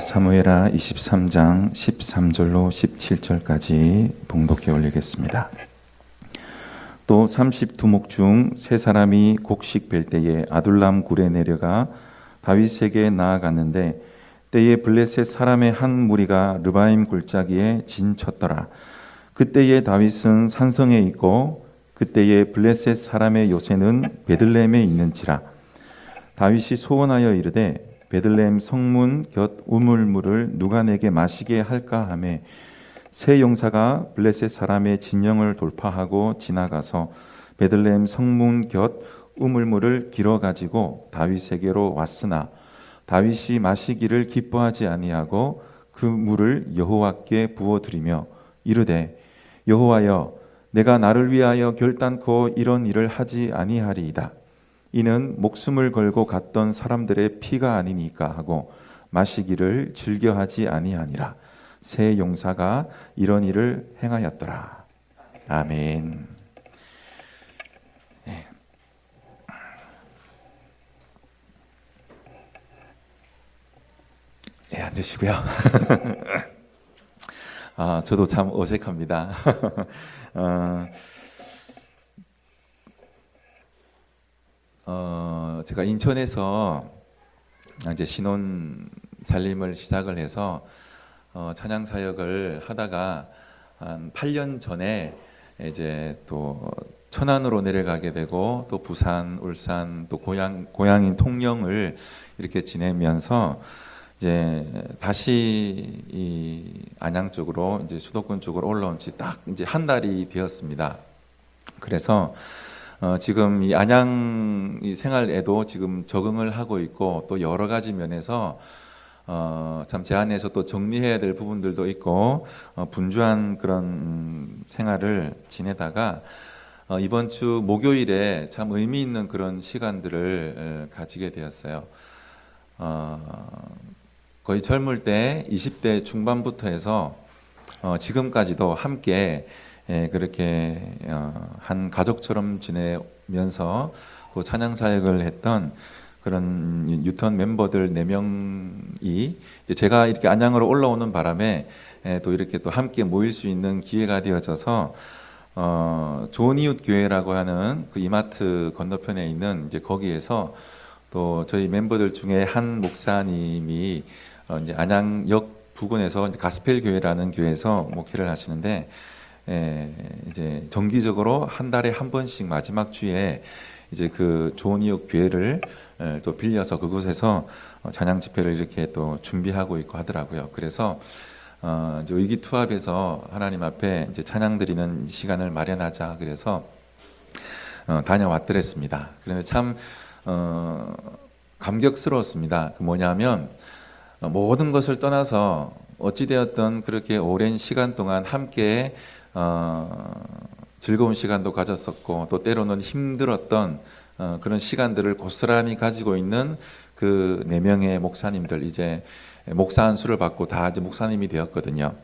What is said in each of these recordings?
사무엘하 23장 13절로 17절까지 봉독해 올리겠습니다. 또 30두목 중 세 사람이 곡식 벨 때에 아둘람 굴에 내려가 다윗에게 나아갔는데 때에 블레셋 사람의 한 무리가 르바임 골짜기에 진쳤더라. 그때에 다윗은 산성에 있고 그때에 블레셋 사람의 요새는 베들레헴에 있는지라. 다윗이 소원하여 이르되 베들레헴 성문 곁 우물물을 누가 내게 마시게 할까 하며 세 용사가 블레셋 사람의 진영을 돌파하고 지나가서 베들레헴 성문 곁 우물물을 길어 가지고 다윗에게로 왔으나 다윗이 마시기를 기뻐하지 아니하고 그 물을 여호와께 부어 드리며 이르되 여호와여 내가 나를 위하여 결단코 이런 일을 하지 아니하리이다. 이는 목숨을 걸고 갔던 사람들의 피가 아니니까 하고 마시기를 즐겨하지 아니하니라. 세 용사가 이런 일을 행하였더라. 아멘. 네. 네, 앉으시고요. 저도 참 어색합니다. 제가 인천에서 이제 신혼 살림을 시작을 해서 찬양 사역을 하다가 한 8년 전에 이제 또 천안으로 내려가게 되고 또 부산, 울산, 또 고향인 통영을 이렇게 지내면서 이제 다시 이 안양 쪽으로 이제 수도권 쪽으로 올라온 지 딱 이제 한 달이 되었습니다. 그래서 지금 이 안양 이 생활에도 지금 적응을 하고 있고 또 여러 가지 면에서 참 제 안에서 또 정리해야 될 부분들도 있고 분주한 그런 생활을 지내다가 이번 주 목요일에 참 의미 있는 그런 시간들을 가지게 되었어요. 거의 젊을 때 20대 중반부터 해서 지금까지도 함께 그렇게 한 가족처럼 지내면서 또 찬양 사역을 했던 그런 유턴 멤버들 4명이 제가 이렇게 안양으로 올라오는 바람에 또 이렇게 또 함께 모일 수 있는 기회가 되어져서 좋은 이웃 교회라고 하는 그 이마트 건너편에 있는 이제 거기에서 또 저희 멤버들 중에 한 목사님이 이제 안양역 부근에서 가스펠 교회라는 교회에서 목회를 하시는데 이제 정기적으로 한 달에 한 번씩 마지막 주에 이제 그 좋은 이웃 교회를 또 빌려서 그곳에서 찬양 집회를 이렇게 또 준비하고 있고 하더라고요. 그래서 이제 의기투합해서 하나님 앞에 이제 찬양 드리는 시간을 마련하자 그래서 다녀왔더랬습니다. 그런데 참 감격스러웠습니다. 그 뭐냐면 모든 것을 떠나서 어찌되었던 그렇게 오랜 시간 동안 함께 즐거운 시간도 가졌었고 또 때로는 힘들었던 그런 시간들을 고스란히 가지고 있는 그 4명의 목사님들 이제 목사 안수를 받고 다 이제 목사님이 되었거든요.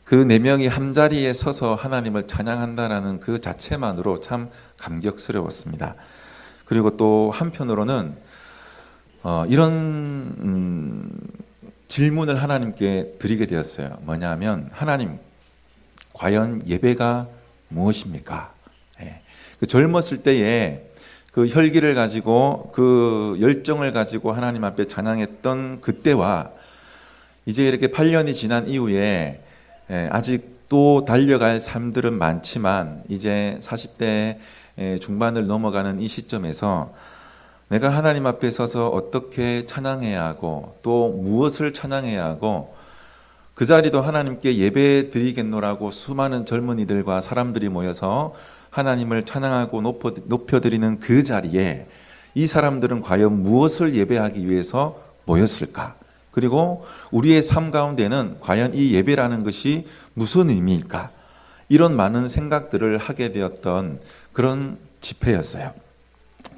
그 4명이 한 자리에 서서 하나님을 찬양한다라는 그 자체만으로 참 감격스러웠습니다. 그리고 또 한편으로는 이런 질문을 하나님께 드리게 되었어요. 뭐냐면 하나님 과연 예배가 무엇입니까? 그 젊었을 때에 그 혈기를 가지고 그 열정을 가지고 하나님 앞에 찬양했던 그때와 이제 이렇게 8년이 지난 이후에 아직도 달려갈 삶들은 많지만 이제 40대 중반을 넘어가는 이 시점에서 내가 하나님 앞에 서서 어떻게 찬양해야 하고 또 무엇을 찬양해야 하고 그 자리도 하나님께 예배 드리겠노라고 수많은 젊은이들과 사람들이 모여서 하나님을 찬양하고 높여드리는 그 자리에 이 사람들은 과연 무엇을 예배하기 위해서 모였을까? 그리고 우리의 삶 가운데는 과연 이 예배라는 것이 무슨 의미일까? 이런 많은 생각들을 하게 되었던 그런 집회였어요.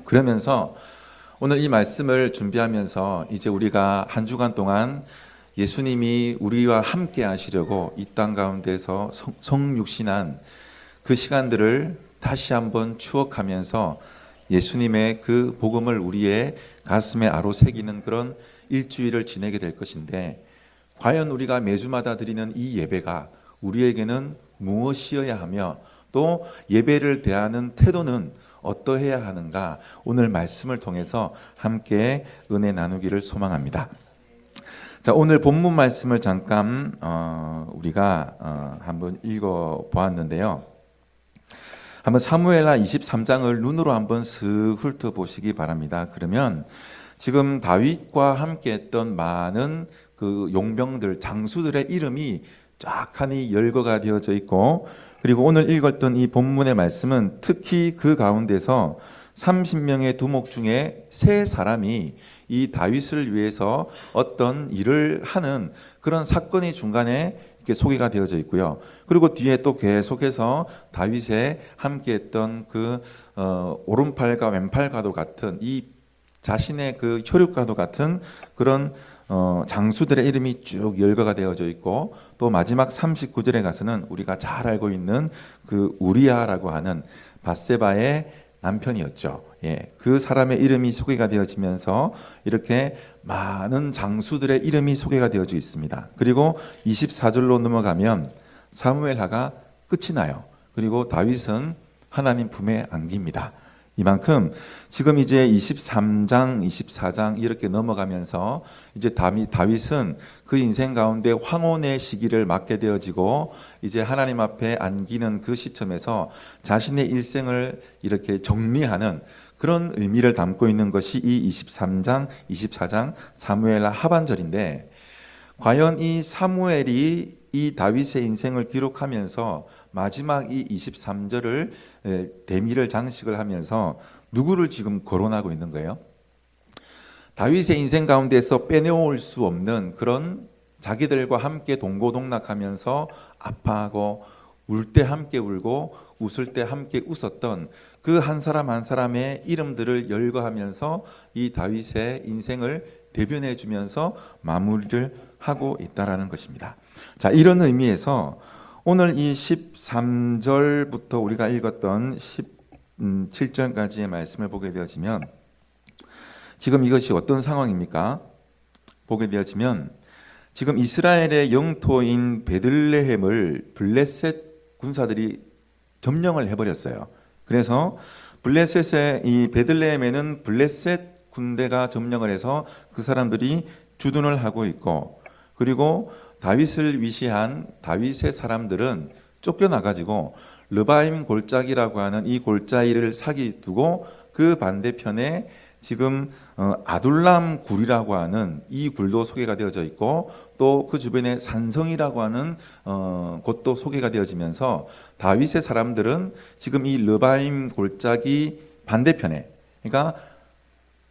그러면서 오늘 이 말씀을 준비하면서 이제 우리가 한 주간 동안 예수님이 우리와 함께 하시려고 이 땅 가운데서 성육신한 그 시간들을 다시 한번 추억하면서 예수님의 그 복음을 우리의 가슴에 아로새기는 그런 일주일을 지내게 될 것인데 과연 우리가 매주마다 드리는 이 예배가 우리에게는 무엇이어야 하며 또 예배를 대하는 태도는 어떠해야 하는가 오늘 말씀을 통해서 함께 은혜 나누기를 소망합니다. 자, 오늘 본문 말씀을 잠깐 우리가 한번 읽어 보았는데요. 한번 사무엘하 23장을 눈으로 한번 슥 훑어보시기 바랍니다. 그러면 지금 다윗과 함께했던 많은 그 용병들, 장수들의 이름이 쫙하니 열거가 되어져 있고, 그리고 오늘 읽었던 이 본문의 말씀은 특히 그 가운데서 30명의 두목 중에 3사람이 이 다윗을 위해서 어떤 일을 하는 그런 사건이 중간에 이렇게 소개가 되어져 있고요. 그리고 뒤에 또 계속해서 다윗의 함께했던 그 오른팔과 왼팔과도 같은 이 자신의 그 혈육과도 같은 그런 장수들의 이름이 쭉 열거가 되어져 있고, 또 마지막 39절에 가서는 우리가 잘 알고 있는 그 우리아라고 하는 밧세바의 남편이었죠. 예, 그 사람의 이름이 소개가 되어지면서 이렇게 많은 장수들의 이름이 소개가 되어져 있습니다. 그리고 24절로 넘어가면 사무엘하가 끝이 나요. 그리고 다윗은 하나님 품에 안깁니다. 이만큼 지금 이제 23장, 24장 이렇게 넘어가면서 이제 다윗은 그 인생 가운데 황혼의 시기를 맞게 되어지고 이제 하나님 앞에 안기는 그 시점에서 자신의 일생을 이렇게 정리하는 그런 의미를 담고 있는 것이 이 23장, 24장 사무엘하 하반절인데, 과연 이 사무엘이 이 다윗의 인생을 기록하면서 마지막 이 23절을 대미를 장식을 하면서 누구를 지금 거론하고 있는 거예요? 다윗의 인생 가운데서 빼놓을 수 없는 그런 자기들과 함께 동고동락하면서 아파하고 울 때 함께 울고 웃을 때 함께 웃었던 그 한 사람 한 사람의 이름들을 열거하면서 이 다윗의 인생을 대변해 주면서 마무리를 하고 있다라는 것입니다. 자, 이런 의미에서 오늘 이 13절부터 우리가 읽었던 17절까지의 말씀을 보게 되어지면 지금 이것이 어떤 상황입니까? 보게 되어지면 지금 이스라엘의 영토인 베들레헴을 블레셋 군사들이 점령을 해버렸어요. 그래서 블레셋의 이 베들레헴에는 블레셋 군대가 점령을 해서 그 사람들이 주둔을 하고 있고, 그리고 다윗을 위시한 다윗의 사람들은 쫓겨나가지고 르바임 골짜기라고 하는 이 골짜기를 사기 두고 그 반대편에 지금 아둘람 굴이라고 하는 이 굴도 소개가 되어져 있고, 또 그 주변에 산성이라고 하는 곳도 소개가 되어지면서 다윗의 사람들은 지금 이 르바임 골짜기 반대편에, 그러니까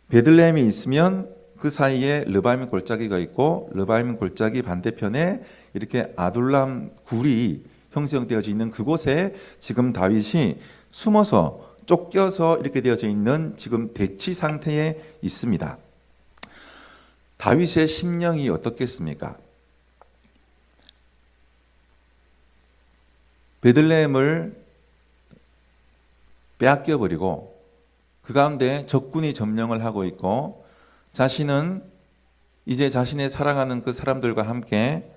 베들레헴이 있으면 그 사이에 르바임 골짜기가 있고 르바임 골짜기 반대편에 이렇게 아둘람 굴이 형성되어져 있는 그곳에 지금 다윗이 숨어서 쫓겨서 이렇게 되어져 있는 지금 대치 상태에 있습니다. 다윗의 심령이 어떻겠습니까? 베들레헴을 빼앗겨 버리고 그 가운데 적군이 점령을 하고 있고, 자신은 이제 자신의 사랑하는 그 사람들과 함께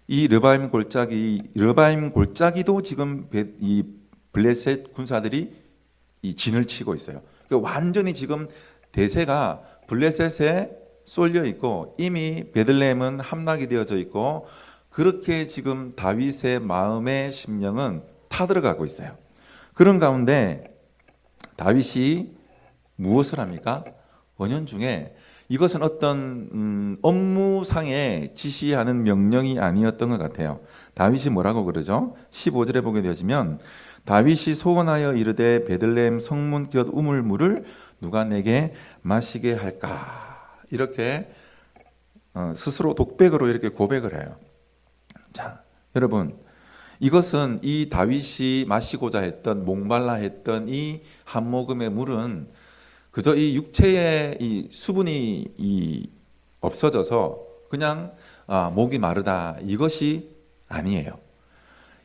이 르바임 골짜기도 지금 이 블레셋 군사들이 이 진을 치고 있어요. 그러니까 완전히 지금 대세가 블레셋에 쏠려 있고 이미 베들레헴은 함락이 되어져 있고, 그렇게 지금 다윗의 마음의 심령은 타들어가고 있어요. 그런 가운데 다윗이 무엇을 합니까? 은연중에 이것은 어떤 업무상에 지시하는 명령이 아니었던 것 같아요. 다윗이 뭐라고 그러죠? 15절에 보게 되어지면 다윗이 소원하여 이르되 베들레헴 성문 곁 우물물을 누가 내게 마시게 할까? 이렇게 스스로 독백으로 이렇게 고백을 해요. 자, 여러분, 이것은 이 다윗이 마시고자 했던, 목말라 했던 이 한 모금의 물은 그저 이 육체의 이 수분이 없어져서 그냥 목이 마르다, 이것이 아니에요.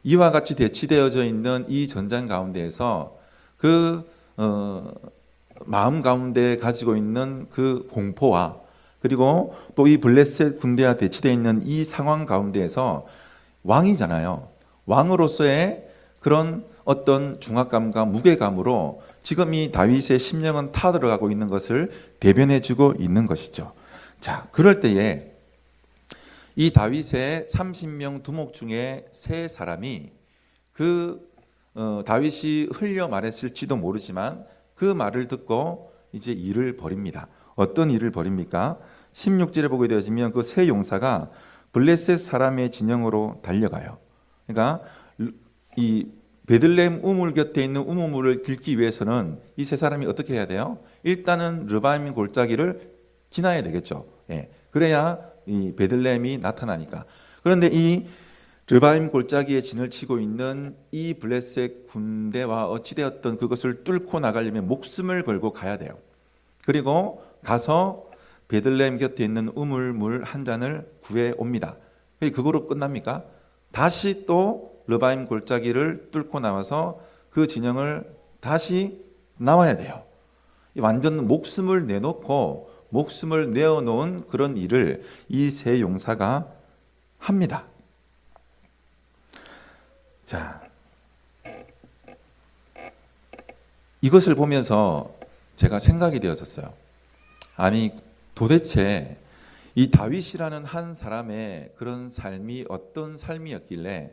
이와 같이 대치되어져 있는 이 전장 가운데에서 그 마음 가운데 가지고 있는 그 공포와 그리고 또 이 블레셋 군대와 대치되어 있는 이 상황 가운데에서 왕이잖아요. 왕으로서의 그런 어떤 중압감과 무게감으로 지금 이 다윗의 심령은 타들어가고 있는 것을 대변해주고 있는 것이죠. 자, 그럴 때에 이 다윗의 30명 두목 중에 세 사람이 다윗이 흘려 말했을지도 모르지만 그 말을 듣고 이제 일을 벌입니다. 어떤 일을 벌입니까? 16절에 보게 되어지면 그 세 용사가 블레셋 사람의 진영으로 달려가요. 그러니까 이 베들레헴 우물 곁에 있는 우물을 딛기 위해서는 이 세 사람이 어떻게 해야 돼요? 일단은 르바임 골짜기를 지나야 되겠죠. 예. 그래야 이 베들레헴이 나타나니까. 그런데 이 르바임 골짜기에 진을 치고 있는 이 블레셋 군대와 어찌되었던 그것을 뚫고 나가려면 목숨을 걸고 가야 돼요. 그리고 가서 베들레헴 곁에 있는 우물물 한 잔을 구해 옵니다. 그거로 끝납니까? 다시 또 르바임 골짜기를 뚫고 나와서 그 진영을 다시 나와야 돼요. 완전 목숨을 내놓고 목숨을 내어놓은 그런 일을 이 세 용사가 합니다. 자, 이것을 보면서 제가 생각이 되었었어요. 아니, 도대체 이 다윗이라는 한 사람의 그런 삶이 어떤 삶이었길래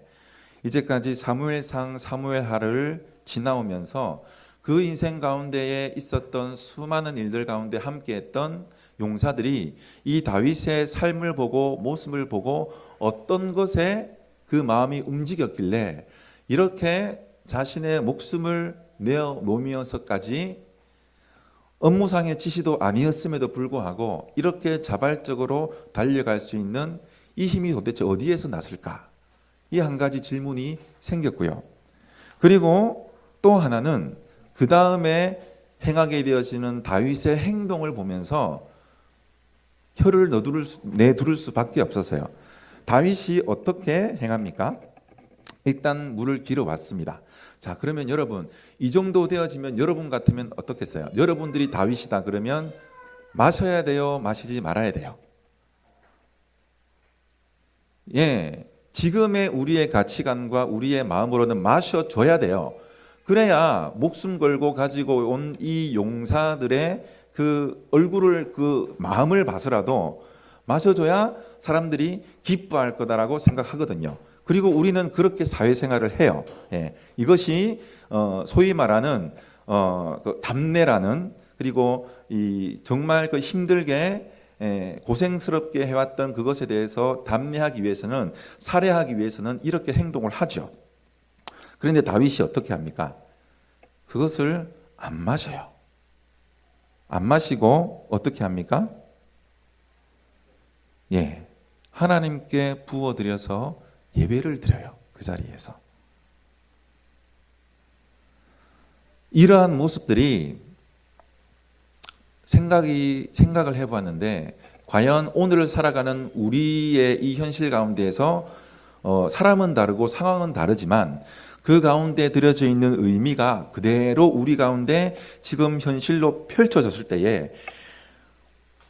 이제까지 사무엘상 사무엘하를 지나오면서 그 인생 가운데에 있었던 수많은 일들 가운데 함께했던 용사들이 이 다윗의 삶을 보고 모습을 보고 어떤 것에 그 마음이 움직였길래 이렇게 자신의 목숨을 내어놓으면서까지 업무상의 지시도 아니었음에도 불구하고 이렇게 자발적으로 달려갈 수 있는 이 힘이 도대체 어디에서 났을까? 이 한 가지 질문이 생겼고요. 그리고 또 하나는 그 다음에 행하게 되어지는 다윗의 행동을 보면서 혀를 내두를 수밖에 없었어요. 다윗이 어떻게 행합니까? 일단 물을 길어 왔습니다. 자, 그러면 여러분, 이 정도 되어지면 여러분 같으면 어떻겠어요? 여러분들이 다윗이다 그러면 마셔야 돼요? 마시지 말아야 돼요? 예, 지금의 우리의 가치관과 우리의 마음으로는 마셔줘야 돼요. 그래야 목숨 걸고 가지고 온 이 용사들의 그 얼굴을, 그 마음을 봐서라도 마셔줘야 사람들이 기뻐할 거다라고 생각하거든요. 그리고 우리는 그렇게 사회생활을 해요. 예, 이것이 소위 말하는 그 답례라는, 그리고 이 정말 그 힘들게 고생스럽게 해왔던 그것에 대해서 답례하기 위해서는, 살해하기 위해서는 이렇게 행동을 하죠. 그런데 다윗이 어떻게 합니까? 그것을 안 마셔요. 안 마시고 어떻게 합니까? 예, 하나님께 부어드려서 예배를 드려요. 그 자리에서. 이러한 모습들이 생각을 해보았는데, 과연 오늘을 살아가는 우리의 이 현실 가운데에서 사람은 다르고 상황은 다르지만 그 가운데 들여져 있는 의미가 그대로 우리 가운데 지금 현실로 펼쳐졌을 때에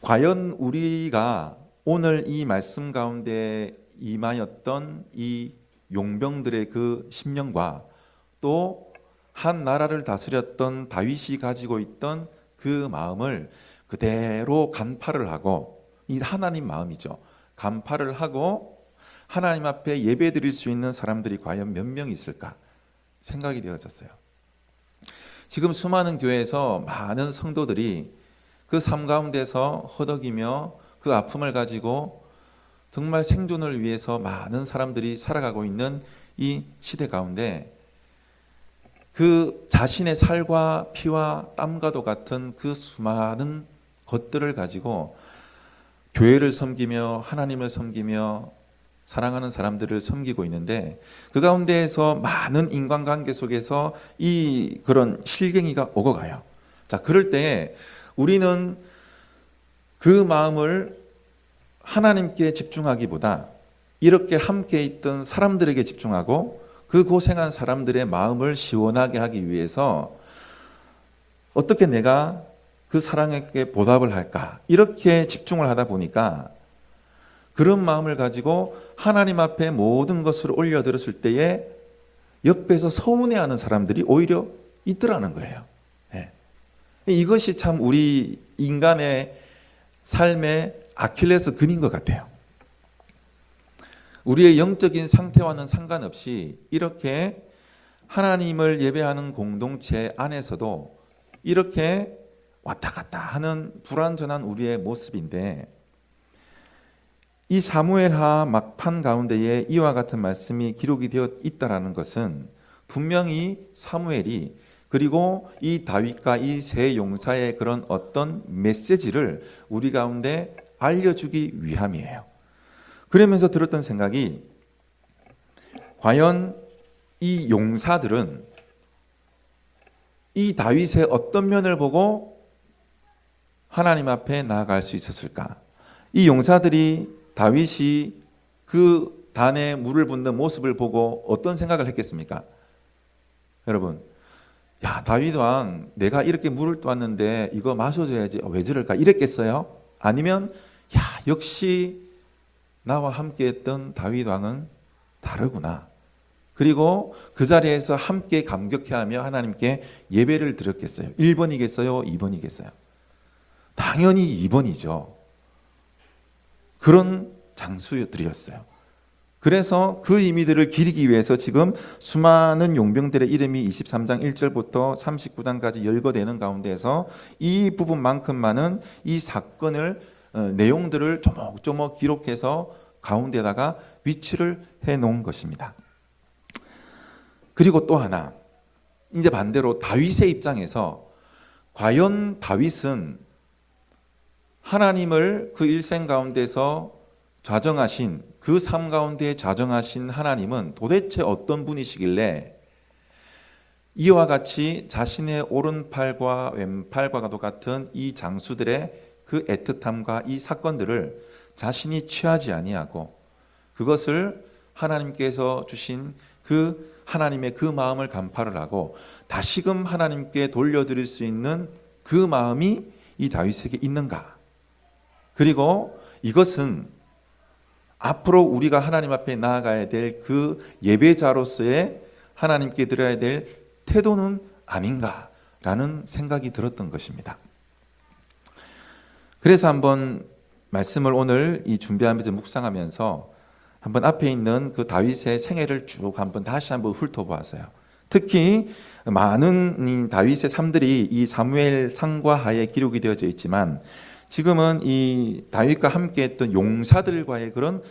과연 우리가 오늘 이 말씀 가운데 임하였던 이 용병들의 그 심령과 또 한 나라를 다스렸던 다윗이 가지고 있던 그 마음을 그대로 간파를 하고, 이 하나님 마음이죠. 간파를 하고 하나님 앞에 예배 드릴 수 있는 사람들이 과연 몇 명 있을까 생각이 되어졌어요. 지금 수많은 교회에서 많은 성도들이 그 삶 가운데서 허덕이며 그 아픔을 가지고 정말 생존을 위해서 많은 사람들이 살아가고 있는 이 시대 가운데 그 자신의 살과 피와 땀과도 같은 그 수많은 것들을 가지고 교회를 섬기며 하나님을 섬기며 사랑하는 사람들을 섬기고 있는데, 그 가운데에서 많은 인간관계 속에서 이 그런 실갱이가 오고 가요. 자, 그럴 때 우리는 그 마음을 하나님께 집중하기보다 이렇게 함께 있던 사람들에게 집중하고 그 고생한 사람들의 마음을 시원하게 하기 위해서 어떻게 내가 그 사랑에게 보답을 할까? 이렇게 집중을 하다 보니까 그런 마음을 가지고 하나님 앞에 모든 것을 올려드렸을 때에 옆에서 서운해하는 사람들이 오히려 있더라는 거예요. 예. 이것이 참 우리 인간의 삶의 아킬레스 근인 것 같아요. 우리의 영적인 상태와는 상관없이 이렇게 하나님을 예배하는 공동체 안에서도 이렇게 왔다 갔다 하는 불완전한 우리의 모습인데, 이 사무엘하 막판 가운데에 이와 같은 말씀이 기록이 되어 있다라는 것은 분명히 사무엘이, 그리고 이 다윗과 이 세 용사의 그런 어떤 메시지를 우리 가운데 알려주기 위함이에요. 그러면서 들었던 생각이, 과연 이 용사들은 이 다윗의 어떤 면을 보고 하나님 앞에 나아갈 수 있었을까? 이 용사들이 다윗이 그 단에 물을 붓는 모습을 보고 어떤 생각을 했겠습니까? 여러분, 야, 다윗 왕, 내가 이렇게 물을 떠왔는데 이거 마셔줘야지, 왜 저럴까? 이랬겠어요? 아니면, 야, 역시 나와 함께 했던 다윗 왕은 다르구나. 그리고 그 자리에서 함께 감격해하며 하나님께 예배를 드렸겠어요? 1번이겠어요? 2번이겠어요? 당연히 2번이죠. 그런 장수들이었어요. 그래서 그 의미들을 기리기 위해서 지금 수많은 용병들의 이름이 23장 1절부터 39장까지 열거되는 가운데서 이 부분만큼만은 이 사건을 내용들을 조목조목 기록해서 가운데다가 위치를 해놓은 것입니다. 그리고 또 하나, 이제 반대로 다윗의 입장에서 과연 다윗은 하나님을 그 일생 가운데서 좌정하신, 그 삶 가운데 좌정하신 하나님은 도대체 어떤 분이시길래 이와 같이 자신의 오른팔과 왼팔과도 같은 이 장수들의 그 애틋함과 이 사건들을 자신이 취하지 아니하고 그것을 하나님께서 주신 그 하나님의 그 마음을 간파를 하고 다시금 하나님께 돌려드릴 수 있는 그 마음이 이 다윗에게 있는가? 그리고 이것은 앞으로 우리가 하나님 앞에 나아가야 될 그 예배자로서의 하나님께 드려야 될 태도는 아닌가라는 생각이 들었던 것입니다. 그래서 한번 말씀을 오늘 이 준비하면서 묵상하면서 한번 앞에 있는 그 다윗의 생애를 쭉 한번 다시 한번 훑어보았어요. 특히 많은 다윗의 삶들이 이 사무엘 상과 하에 기록이 되어져 있지만 지금은 이 다윗과 함께했던 용사들과의 그런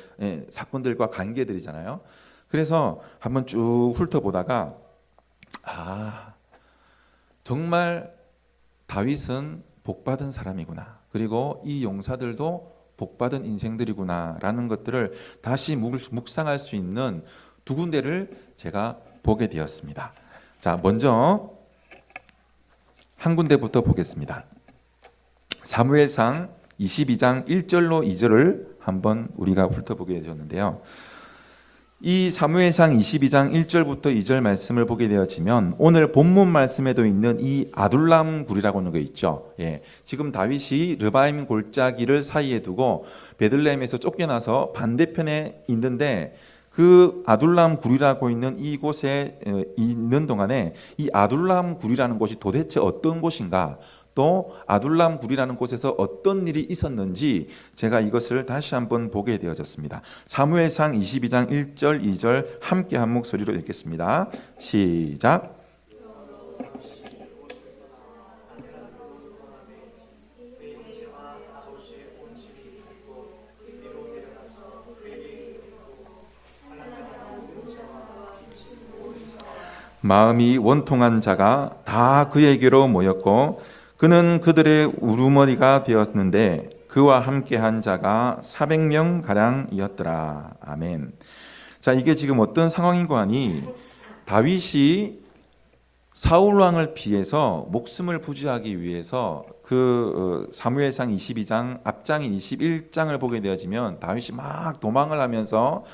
사건들과 관계들이잖아요. 그래서 한번 쭉 훑어보다가 정말 다윗은 복받은 사람이구나. 그리고 이 용사들도 복받은 인생들이구나라는 것들을 다시 묵상할 수 있는 두 군데를 제가 보게 되었습니다. 자, 먼저 한 군데부터 보겠습니다. 사무엘상 22장 1절로 2절을 한번 우리가 훑어보게 되었는데요. 이 사무엘상 22장 1절부터 2절 말씀을 보게 되어지면 오늘 본문 말씀에도 있는 이 아둘람 굴이라고 하는 거 있죠. 지금 다윗이 르바임 골짜기를 사이에 두고 베들레헴에서 쫓겨나서 반대편에 있는데 그 아둘람 굴이라고 있는 이곳에 있는 동안에 이 아둘람 굴이라는 곳이 도대체 어떤 곳인가, 또 아둘람 굴이라는 곳에서 어떤 일이 있었는지 제가 이것을 다시 한번 보게 되어졌습니다. 사무엘상 22장 1절 2절 함께 한 목소리로 읽겠습니다. 시작. 마음이 원통한 자가 다 그에게로 모였고 그는 그들의 우두머리가 되었는데 그와 함께한 자가 400명 가량이었더라. 아멘. 자, 이게 지금 어떤 상황인가 하니 다윗이 사울 왕을 피해서 목숨을 부지하기 위해서 그 사무엘상 22장 앞장인 21장을 보게 되어지면 다윗이 막 도망을 하면서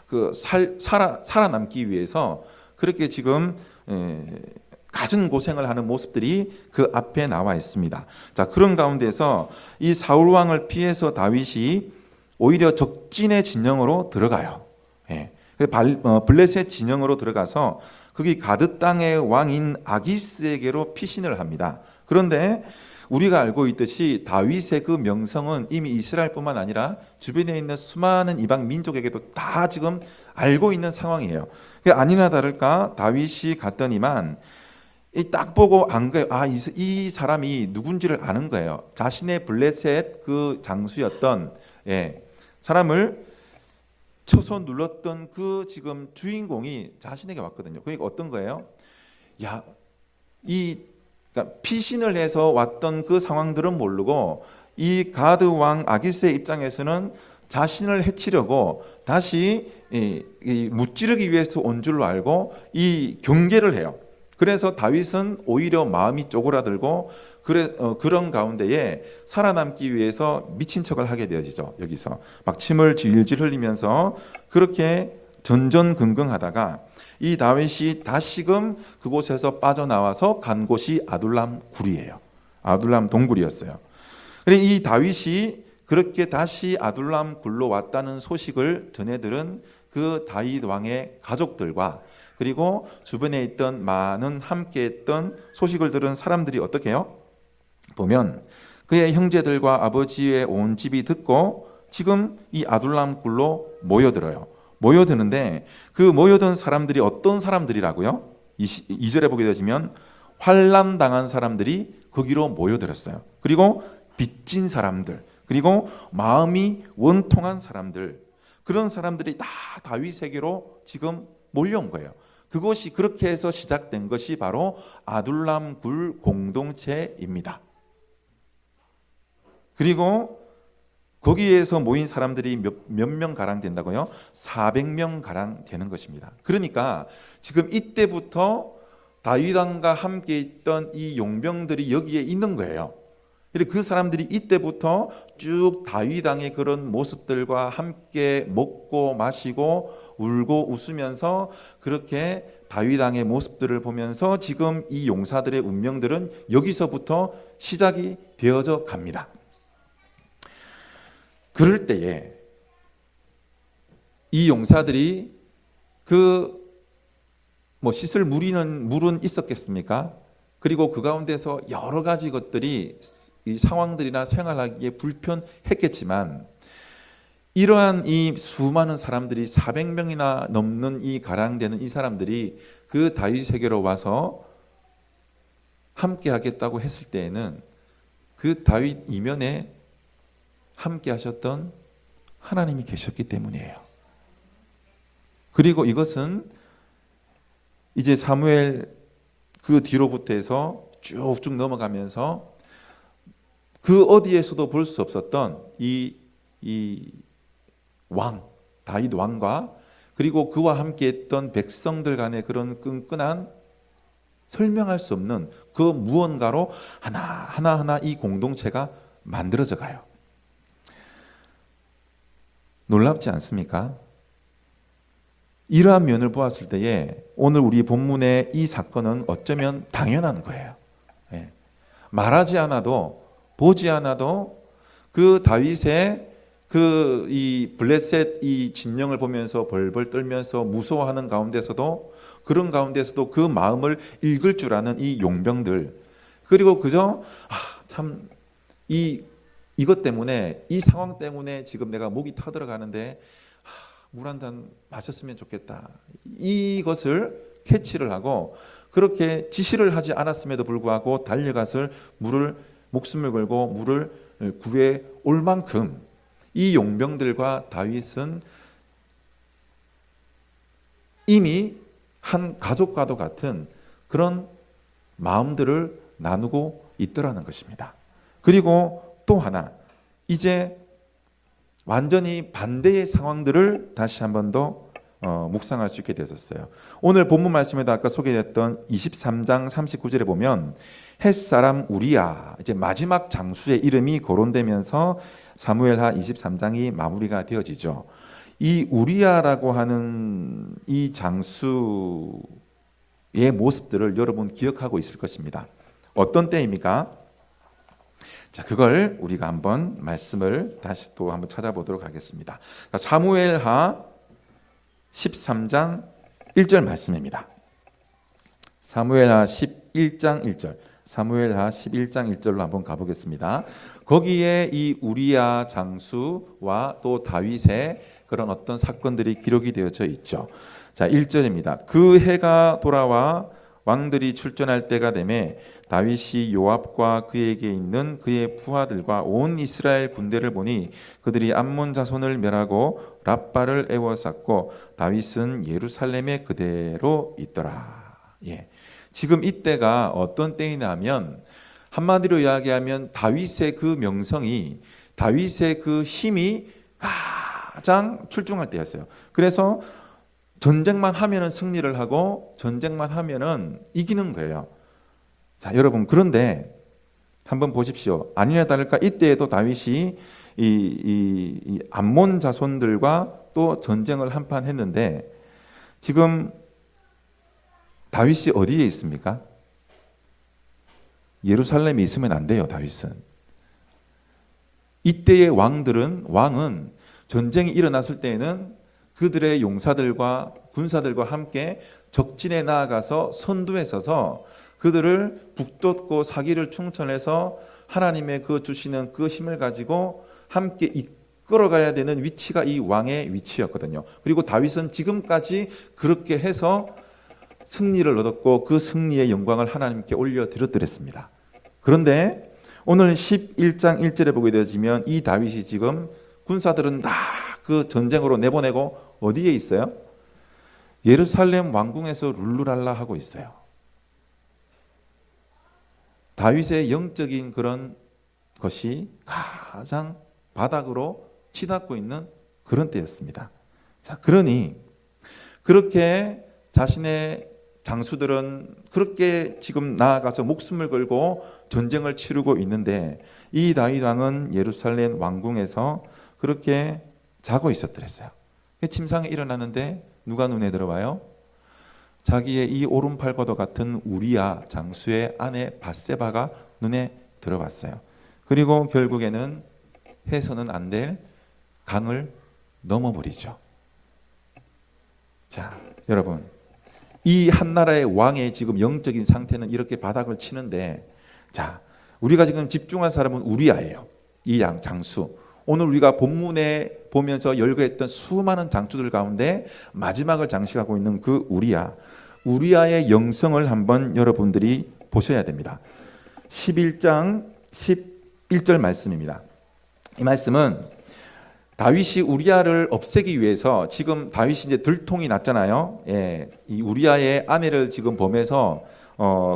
그 살아남기 위해서 그렇게 지금 갖은 고생을 하는 모습들이 그 앞에 나와 있습니다. 자, 그런 가운데서 이 사울 왕을 피해서 다윗이 오히려 적진의 진영으로 들어가요. 예. 블레셋 진영으로 들어가서 거기 가드 땅의 왕인 아기스에게로 피신을 합니다. 그런데 우리가 알고 있듯이 다윗의 그 명성은 이미 이스라엘뿐만 아니라 주변에 있는 수많은 이방 민족에게도 다 지금 알고 있는 상황이에요. 아니나 다를까 다윗이 갔더니만 딱 보고 안 거예요. 이 사람이 누군지를 아는 거예요. 자신의 블레셋 그 장수였던 사람을 쳐서 눌렀던 그 지금 주인공이 자신에게 왔거든요. 그게 어떤 거예요? 그러니까 피신을 해서 왔던 그 상황들은 모르고 이 가드 왕 아기스의 입장에서는 자신을 해치려고 다시 무찌르기 위해서 온 줄로 알고 이 경계를 해요. 그래서 다윗은 오히려 마음이 쪼그라들고 그런 가운데에 살아남기 위해서 미친 척을 하게 되어지죠. 여기서 막 침을 질질 흘리면서 그렇게 전전긍긍하다가 이 다윗이 다시금 그곳에서 빠져나와서 간 곳이 아둘람 굴이에요. 아둘람 동굴이었어요. 그래서 이 다윗이 그렇게 다시 아둘람 굴로 왔다는 소식을 전해들은 그 다윗 왕의 가족들과 그리고 주변에 있던 많은 함께했던 소식을 들은 사람들이 어떻게 해요? 보면 그의 형제들과 아버지의 온 집이 듣고 지금 이 아둘람 굴로 모여들어요. 모여드는데 그 모여든 사람들이 어떤 사람들이라고요? 2절에 보게 되시면 환난당한 사람들이 거기로 모여들었어요. 그리고 빚진 사람들, 그리고 마음이 원통한 사람들, 그런 사람들이 다 다윗에게로 지금 몰려온 거예요. 그것이 그렇게 해서 시작된 것이 바로 아둘람 굴 공동체입니다. 그리고 거기에서 모인 사람들이 몇 명 가량 된다고요? 400명 가량 되는 것입니다. 그러니까 지금 이때부터 다윗 왕과 함께 있던 이 용병들이 여기에 있는 거예요. 그 사람들이 이때부터 쭉 다윗 왕의 그런 모습들과 함께 먹고 마시고 울고 웃으면서 그렇게 다윗 왕의 모습들을 보면서 지금 이 용사들의 운명들은 여기서부터 시작이 되어져 갑니다. 그럴 때에 이 용사들이 씻을 물은 있었겠습니까? 그리고 그 가운데서 여러 가지 것들이 이 상황들이나 생활하기에 불편했겠지만 이러한 이 수많은 사람들이 400명이나 넘는 이 가량되는 이 사람들이 그 다윗에게로 와서 함께 하겠다고 했을 때에는 그 다윗 이면에 함께 하셨던 하나님이 계셨기 때문이에요. 그리고 이것은 이제 사무엘 그 뒤로부터 해서 쭉쭉 넘어가면서 그 어디에서도 볼 수 없었던 이 왕, 다윗 왕과 그리고 그와 함께 했던 백성들 간의 그런 끈끈한 설명할 수 없는 그 무언가로 하나하나 이 공동체가 만들어져 가요. 놀랍지 않습니까? 이러한 면을 보았을 때에 오늘 우리 본문의 이 사건은 어쩌면 당연한 거예요. 말하지 않아도 보지 않아도 그 다윗의 이 블레셋 이 진영을 보면서 벌벌 떨면서 무서워하는 가운데서도 그런 가운데서도 그 마음을 읽을 줄 아는 이 용병들 그리고 그저 참 이것 때문에 이 상황 때문에 지금 내가 목이 타들어가는데 물 한 잔 마셨으면 좋겠다. 이것을 캐치를 하고 그렇게 지시를 하지 않았음에도 불구하고 달려가서 목숨을 걸고 물을 구해 올 만큼 이 용병들과 다윗은 이미 한 가족과도 같은 그런 마음들을 나누고 있더라는 것입니다. 그리고 또 하나 이제 완전히 반대의 상황들을 다시 한 번 더 묵상할 수 있게 되었어요. 오늘 본문 말씀에도 아까 소개됐던 23장 39절에 보면 햇사람 우리야 이제 마지막 장수의 이름이 거론되면서 사무엘하 23장이 마무리가 되어지죠. 이 우리야라고 하는 이 장수의 모습들을 여러분 기억하고 있을 것입니다. 어떤 때입니까? 자, 그걸 우리가 한번 말씀을 다시 또 한번 찾아보도록 하겠습니다. 사무엘하 13장 1절 말씀입니다. 사무엘하 11장 1절. 사무엘하 11장 1절로 한번 가보겠습니다. 거기에 이 우리야 장수와 또 다윗의 그런 어떤 사건들이 기록이 되어져 있죠. 자, 1절입니다. 그 해가 돌아와 왕들이 출전할 때가 되매 다윗이 요압과 그에게 있는 그의 부하들과 온 이스라엘 군대를 보니 그들이 암몬 자손을 멸하고 랍바를 에워쌌고 다윗은 예루살렘에 그대로 있더라. 예. 지금 이때가 어떤 때이냐면 한마디로 이야기하면 다윗의 그 명성이, 다윗의 그 힘이 가장 출중할 때였어요. 그래서 전쟁만 하면은 승리를 하고 전쟁만 하면은 이기는 거예요. 자, 여러분, 그런데 한번 보십시오. 아니나 다를까 이때에도 다윗이 이 암몬 자손들과 또 전쟁을 한판 했는데 지금 다윗이 어디에 있습니까? 예루살렘에 있으면 안 돼요, 다윗은. 이때의 왕은 전쟁이 일어났을 때에는 그들의 용사들과 군사들과 함께 적진에 나아가서 선두에 서서 그들을 북돋고 사기를 충천해서 하나님의 그 주시는 그 힘을 가지고 함께 이끌어가야 되는 위치가 이 왕의 위치였거든요. 그리고 다윗은 지금까지 그렇게 해서 승리를 얻었고 그 승리의 영광을 하나님께 올려드렸더랬습니다. 그런데 오늘 11장 1절에 보게 되어지면 이 다윗이 지금 군사들은 다 그 전쟁으로 내보내고 어디에 있어요? 예루살렘 왕궁에서 룰루랄라 하고 있어요. 다윗의 영적인 그런 것이 가장 바닥으로 치닫고 있는 그런 때였습니다. 자, 그러니 그렇게 자신의 장수들은 그렇게 지금 나아가서 목숨을 걸고 전쟁을 치르고 있는데 이 다윗 왕은 예루살렘 왕궁에서 그렇게 자고 있었더랬어요. 침상에 일어났는데 누가 눈에 들어와요? 자기의 이 오른팔과도 같은 우리야 장수의 아내 밧세바가 눈에 들어왔어요. 그리고 결국에는 해서는 안 될 강을 넘어버리죠. 자, 여러분, 이 한 나라의 왕의 지금 영적인 상태는 이렇게 바닥을 치는데, 자, 우리가 지금 집중한 사람은 우리야예요. 이 장수. 오늘 우리가 본문에 보면서 열거했던 수많은 장수들 가운데 마지막을 장식하고 있는 그 우리야의 영성을 한번 여러분들이 보셔야 됩니다. 11장 11절 말씀입니다. 이 말씀은 다윗이 우리야를 없애기 위해서 지금 다윗이 이제 들통이 났잖아요. 예, 이 우리야의 아내를 지금 범해서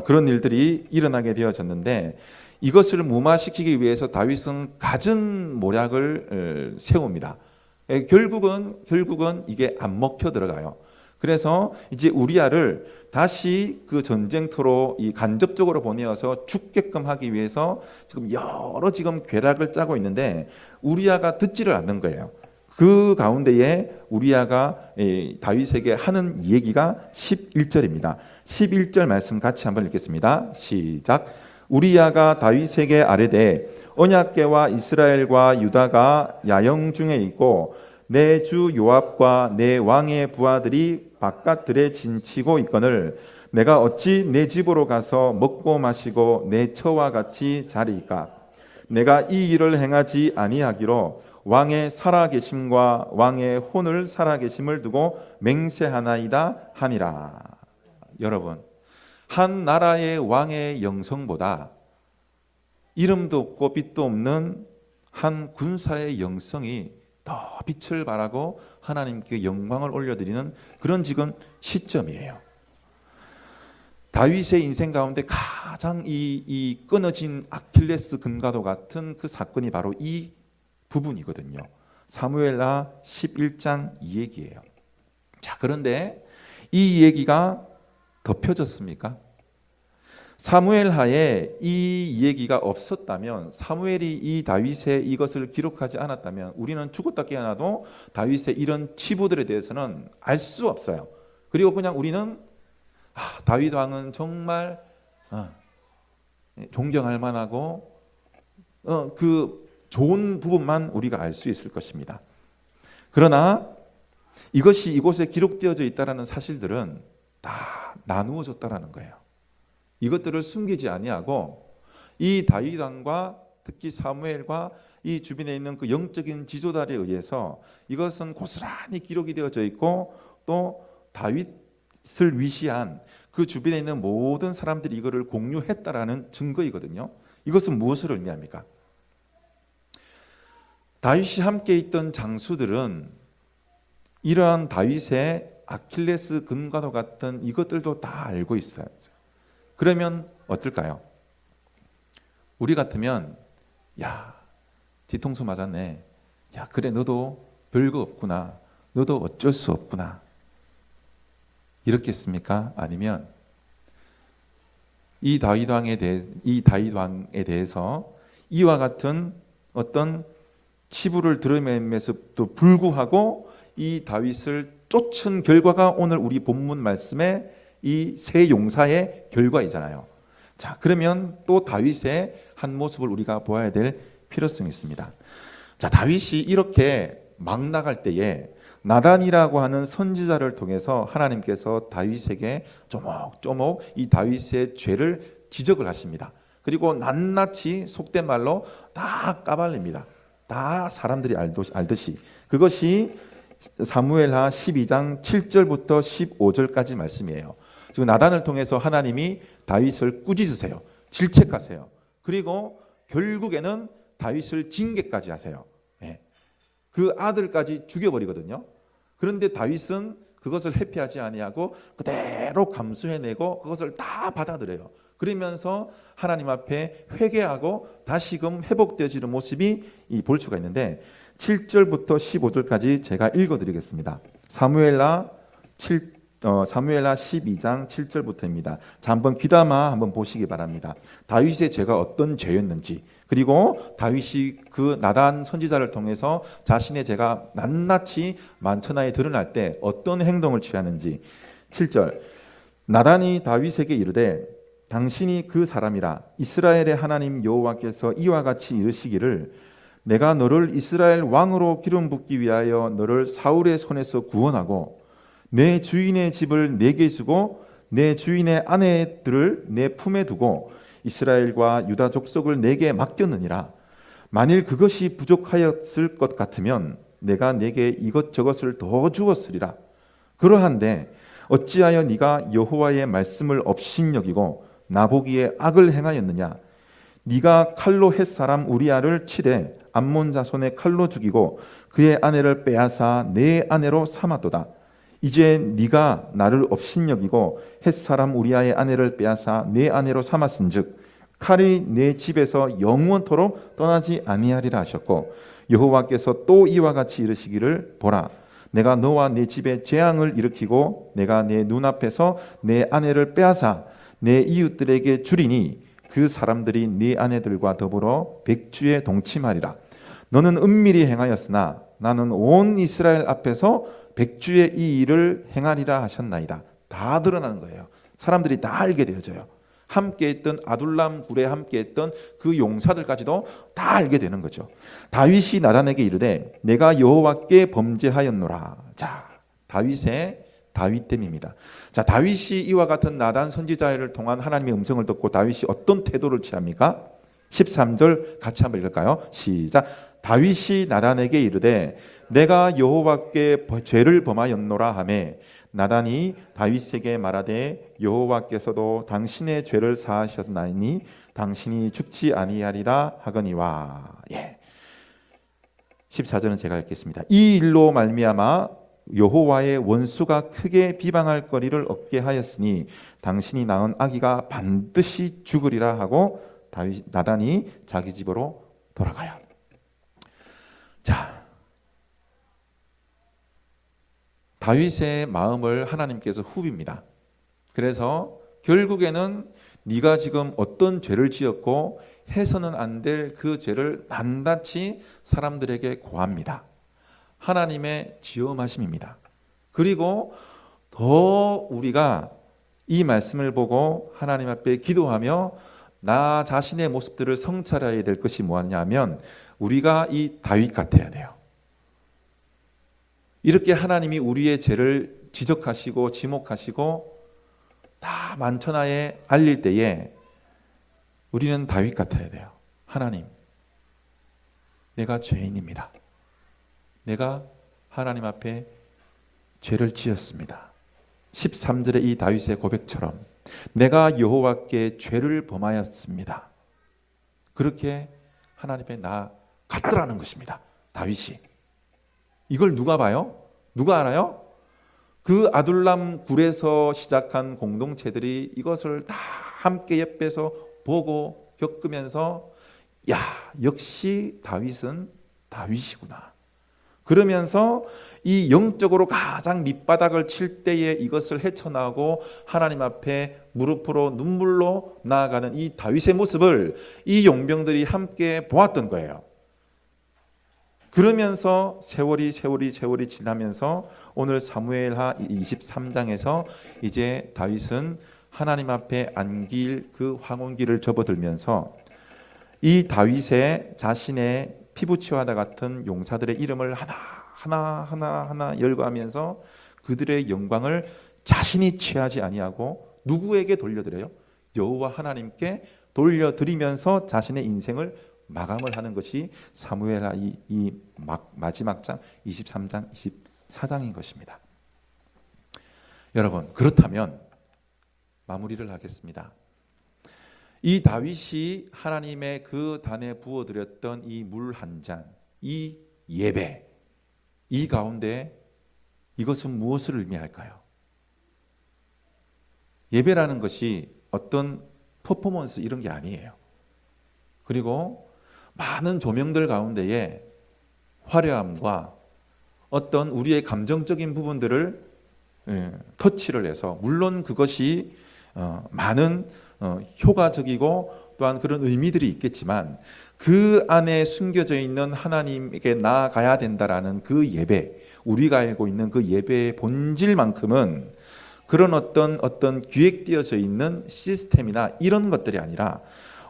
그런 일들이 일어나게 되어졌는데 이것을 무마시키기 위해서 다윗은 갖은 모략을 세웁니다. 예, 결국은 이게 안 먹혀 들어가요. 그래서 이제 우리야를 다시 그 전쟁터로 이 간접적으로 보내어서 죽게끔 하기 위해서 지금 여러 지금 괴락을 짜고 있는데 우리야가 듣지를 않는 거예요. 그 가운데에 우리야가 다윗에게 하는 얘기가 11절입니다. 11절 말씀 같이 한번 읽겠습니다. 시작. 우리야가 다윗에게 아뢰되 언약궤와 이스라엘과 유다가 야영 중에 있고 내 주 요압과 내 왕의 부하들이 바깥들에 진치고 있거늘 내가 어찌 내 집으로 가서 먹고 마시고 내 처와 같이 자리이까? 내가 이 일을 행하지 아니하기로 왕의 살아계심과 왕의 혼을 살아계심을 두고 맹세하나이다 하니라. 여러분, 한 나라의 왕의 영성보다 이름도 없고 빛도 없는 한 군사의 영성이 더 빛을 발하고 하나님께 영광을 올려드리는 그런 지금 시점이에요. 다윗의 인생 가운데 가장 이 끊어진 아킬레스 건과도 같은 그 사건이 바로 이 부분이거든요. 사무엘하 11장 이 얘기예요. 자, 그런데 이 얘기가 덮여졌습니까? 사무엘하에 이 얘기가 없었다면, 사무엘이 이 다윗의 이것을 기록하지 않았다면 우리는 죽었다 깨어나도 다윗의 이런 치부들에 대해서는 알 수 없어요. 그리고 그냥 우리는 다윗 왕은 정말 존경할 만하고 그 좋은 부분만 우리가 알 수 있을 것입니다. 그러나 이것이 이곳에 기록되어져 있다라는 사실들은 다 나누어졌다라는 거예요. 이것들을 숨기지 아니하고 이 다윗 왕과 특히 사무엘과 이 주변에 있는 그 영적인 지도자에 의해서 이것은 고스란히 기록이 되어져 있고 또 다윗을 위시한 그 주변에 있는 모든 사람들이 이거를 공유했다라는 증거이거든요. 이것은 무엇을 의미합니까? 다윗이 함께 있던 장수들은 이러한 다윗의 아킬레스 근과도 같은 이것들도 다 알고 있어요. 그러면 어떨까요? 우리 같으면 야, 뒤통수 맞았네. 야, 그래 너도 별거 없구나. 너도 어쩔 수 없구나. 이렇겠습니까? 아니면 이 다윗 왕에 대해서 이와 같은 어떤 치부를 드러냄에도 불구하고 이 다윗을 쫓은 결과가 오늘 우리 본문 말씀의 이 세 용사의 결과이잖아요. 자, 그러면 또 다윗의 한 모습을 우리가 보아야 될 필요성이 있습니다. 자, 다윗이 이렇게 막 나갈 때에 나단이라고 하는 선지자를 통해서 하나님께서 다윗에게 조목조목 이 다윗의 죄를 지적을 하십니다. 그리고 낱낱이 속된 말로 다 까발립니다. 다 사람들이 알듯이. 그것이 사무엘하 12장 7절부터 15절까지 말씀이에요. 지금 나단을 통해서 하나님이 다윗을 꾸짖으세요. 질책하세요. 그리고 결국에는 다윗을 징계까지 하세요. 그 아들까지 죽여버리거든요. 그런데 다윗은 그것을 회피하지 아니하고 그대로 감수해내고 그것을 다 받아들여요. 그러면서 하나님 앞에 회개하고 다시금 회복되어지는 모습이 볼 수가 있는데 7절부터 15절까지 제가 읽어드리겠습니다. 사무엘하 12장 7절부터입니다. 자, 한번 귀담아 한번 보시기 바랍니다. 다윗의 죄가 어떤 죄였는지, 그리고 다윗이 그 나단 선지자를 통해서 자신의 죄가 낱낱이 만천하에 드러날 때 어떤 행동을 취하는지. 7절, 나단이 다윗에게 이르되 당신이 그 사람이라 이스라엘의 하나님 여호와께서 이와 같이 이르시기를 내가 너를 이스라엘 왕으로 기름 붓기 위하여 너를 사울의 손에서 구원하고 내 주인의 집을 내게 주고 내 주인의 아내들을 내 품에 두고 이스라엘과 유다 족속을 내게 맡겼느니라. 만일 그것이 부족하였을 것 같으면 내가 내게 이것저것을 더 주었으리라. 그러한데 어찌하여 네가 여호와의 말씀을 업신여기고 나보기에 악을 행하였느냐. 네가 칼로 햇사람 우리아를 치되 암몬 자손의 칼로 죽이고 그의 아내를 빼앗아 내 아내로 삼았도다. 이제 네가 나를 업신여기고 햇사람 우리아의 아내를 빼앗아 내 아내로 삼았은즉 칼이 내 집에서 영원토록 떠나지 아니하리라 하셨고 여호와께서 또 이와 같이 이르시기를 보라 내가 너와 내 집에 재앙을 일으키고 내가 내 눈앞에서 내 아내를 빼앗아 내 이웃들에게 주리니 그 사람들이 네 아내들과 더불어 백주에 동침하리라. 너는 은밀히 행하였으나 나는 온 이스라엘 앞에서 백주의 이 일을 행하리라 하셨나이다. 다 드러나는 거예요. 사람들이 다 알게 되어져요. 함께했던 아둘람 굴에 함께했던 그 용사들까지도 다 알게 되는 거죠. 다윗이 나단에게 이르되 내가 여호와께 범죄하였노라. 자, 다윗됨입니다. 자, 다윗이 이와 같은 나단 선지자를 통한 하나님의 음성을 듣고 다윗이 어떤 태도를 취합니까? 13절 같이 한번 읽을까요? 시작. 다윗이 나단에게 이르되 내가 여호와께 죄를 범하였노라 하매 나단이 다윗에게 말하되 여호와께서도 당신의 죄를 사하셨나니 당신이 죽지 아니하리라 하거니와. 14절은 제가 읽겠습니다. 이 일로 말미암아 여호와의 원수가 크게 비방할 거리를 얻게 하였으니 당신이 낳은 아기가 반드시 죽으리라 하고 나단이 자기 집으로 돌아가요. 자, 다윗의 마음을 하나님께서 후빕니다. 그래서 결국에는 네가 지금 어떤 죄를 지었고 해서는 안 될 그 죄를 낱낱이 사람들에게 고합니다. 하나님의 지엄하심입니다. 그리고 더 우리가 이 말씀을 보고 하나님 앞에 기도하며 나 자신의 모습들을 성찰해야 될 것이 뭐냐면 우리가 이 다윗 같아야 돼요. 이렇게 하나님이 우리의 죄를 지적하시고 지목하시고 다 만천하에 알릴 때에 우리는 다윗 같아야 돼요. 하나님, 내가 죄인입니다. 내가 하나님 앞에 죄를 지었습니다. 13절의 이 다윗의 고백처럼 내가 여호와께 죄를 범하였습니다. 그렇게 하나님 앞에 나갔더라는 것입니다. 다윗이. 이걸 누가 봐요? 누가 알아요? 그 아둘람 굴에서 시작한 공동체들이 이것을 다 함께 옆에서 보고 겪으면서 야, 역시 다윗은 다윗이구나. 그러면서 이 영적으로 가장 밑바닥을 칠 때에 이것을 헤쳐나오고 하나님 앞에 무릎으로 눈물로 나아가는 이 다윗의 모습을 이 용병들이 함께 보았던 거예요. 그러면서 세월이 지나면서 오늘 사무엘하 23장에서 이제 다윗은 하나님 앞에 안길 그 황혼기를 접어들면서 이 다윗의 자신의 피부치와다 같은 용사들의 이름을 하나 열거하면서 그들의 영광을 자신이 취하지 아니하고 누구에게 돌려드려요? 여호와 하나님께 돌려드리면서 자신의 인생을 마감을 하는 것이 사무엘하 이 마지막 장 23장 24장인 것입니다. 여러분, 그렇다면 마무리를 하겠습니다. 이 다윗이 하나님의 그 단에 부어드렸던 이 물 한 잔, 이 예배, 이 가운데 이것은 무엇을 의미할까요? 예배라는 것이 어떤 퍼포먼스 이런 게 아니에요. 그리고 많은 조명들 가운데에 화려함과 어떤 우리의 감정적인 부분들을 터치를 해서 물론 그것이 많은 효과적이고 또한 그런 의미들이 있겠지만 그 안에 숨겨져 있는 하나님에게 나아가야 된다라는 그 예배, 우리가 알고 있는 그 예배의 본질만큼은 그런 어떤 기획되어져 있는 시스템이나 이런 것들이 아니라